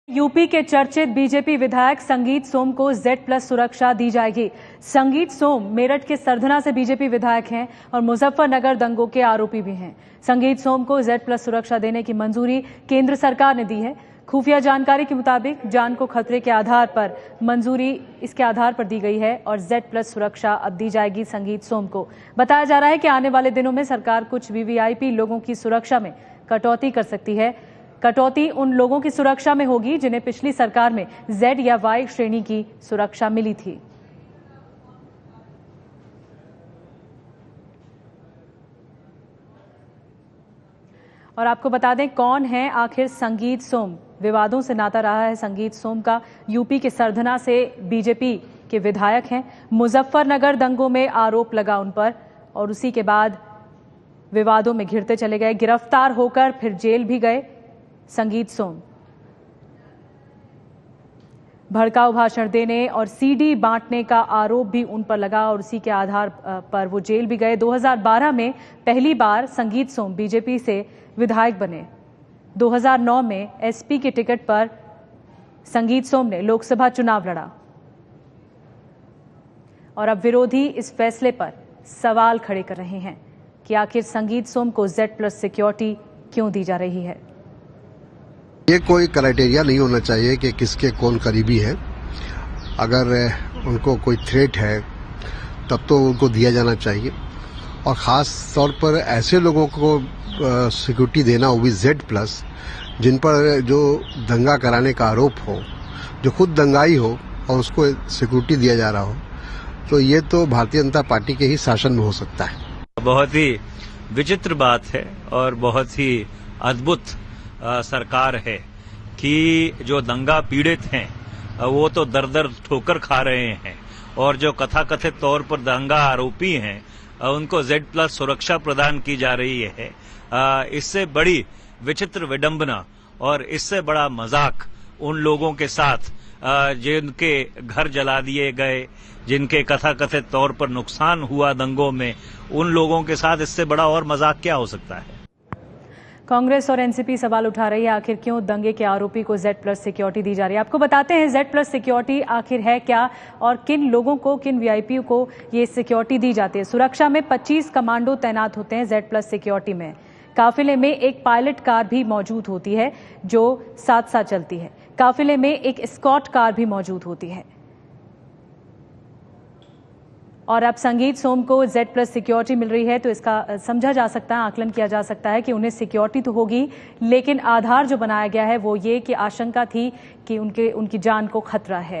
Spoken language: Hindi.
यूपी के चर्चित बीजेपी विधायक संगीत सोम को Z+ सुरक्षा दी जाएगी। संगीत सोम मेरठ के सरधना से बीजेपी विधायक हैं और मुजफ्फरनगर दंगों के आरोपी भी हैं। संगीत सोम को Z+ सुरक्षा देने की मंजूरी केंद्र सरकार ने दी है। खुफिया जानकारी के मुताबिक जान को खतरे के आधार पर मंजूरी इसके आधार पर दी गई है और Z+ सुरक्षा अब दी जाएगी संगीत सोम को। बताया जा रहा है कि आने वाले दिनों में सरकार कुछ VVIP लोगों की सुरक्षा में कटौती कर सकती है। कटौती उन लोगों की सुरक्षा में होगी जिन्हें पिछली सरकार में Z या Y श्रेणी की सुरक्षा मिली थी। और आपको बता दें कौन है आखिर संगीत सोम। विवादों से नाता रहा है संगीत सोम का। यूपी के सरधना से बीजेपी के विधायक हैं। मुजफ्फरनगर दंगों में आरोप लगा उन पर और उसी के बाद विवादों में घिरते चले गए। गिरफ्तार होकर फिर जेल भी गए संगीत सोम। भड़काऊ भाषण देने और CD बांटने का आरोप भी उन पर लगा और उसी के आधार पर वो जेल भी गए। 2012 में पहली बार संगीत सोम बीजेपी से विधायक बने। 2009 में SP के टिकट पर संगीत सोम ने लोकसभा चुनाव लड़ा और अब विरोधी इस फैसले पर सवाल खड़े कर रहे हैं कि आखिर संगीत सोम को Z+ सिक्योरिटी क्यों दी जा रही है। ये कोई क्राइटेरिया नहीं होना चाहिए कि किसके कौन करीबी है। अगर उनको कोई थ्रेट है तब तो उनको दिया जाना चाहिए और ख़ास तौर पर ऐसे लोगों को सिक्योरिटी देना, वो भी Z+, जिन पर जो दंगा कराने का आरोप हो, जो खुद दंगाई हो और उसको सिक्योरिटी दिया जा रहा हो, तो ये तो भारतीय जनता पार्टी के ही शासन में हो सकता है। बहुत ही विचित्र बात है और बहुत ही अद्भुत सरकार है कि जो दंगा पीड़ित हैं वो तो दर दर ठोकर खा रहे हैं और जो कथाकथित तौर पर दंगा आरोपी हैं उनको Z+ सुरक्षा प्रदान की जा रही है। इससे बड़ी विचित्र विडंबना और इससे बड़ा मजाक उन लोगों के साथ जिनके घर जला दिए गए, जिनके कथाकथित तौर पर नुकसान हुआ दंगों में, उन लोगों के साथ इससे बड़ा और मजाक क्या हो सकता है। कांग्रेस और एनसीपी सवाल उठा रही है आखिर क्यों दंगे के आरोपी को Z+ सिक्योरिटी दी जा रही है। आपको बताते हैं Z+ सिक्योरिटी आखिर है क्या और किन लोगों को, किन VIP को ये सिक्योरिटी दी जाती है। सुरक्षा में 25 कमांडो तैनात होते हैं Z+ सिक्योरिटी में। काफिले में एक पायलट कार भी मौजूद होती है जो साथ साथ चलती है। काफिले में एक एस्कॉर्ट कार भी मौजूद होती है। और अब संगीत सोम को Z+ सिक्योरिटी मिल रही है तो इसका समझा जा सकता है, आकलन किया जा सकता है कि उन्हें सिक्योरिटी तो होगी, लेकिन आधार जो बनाया गया है वो ये कि आशंका थी कि उनकी जान को खतरा है।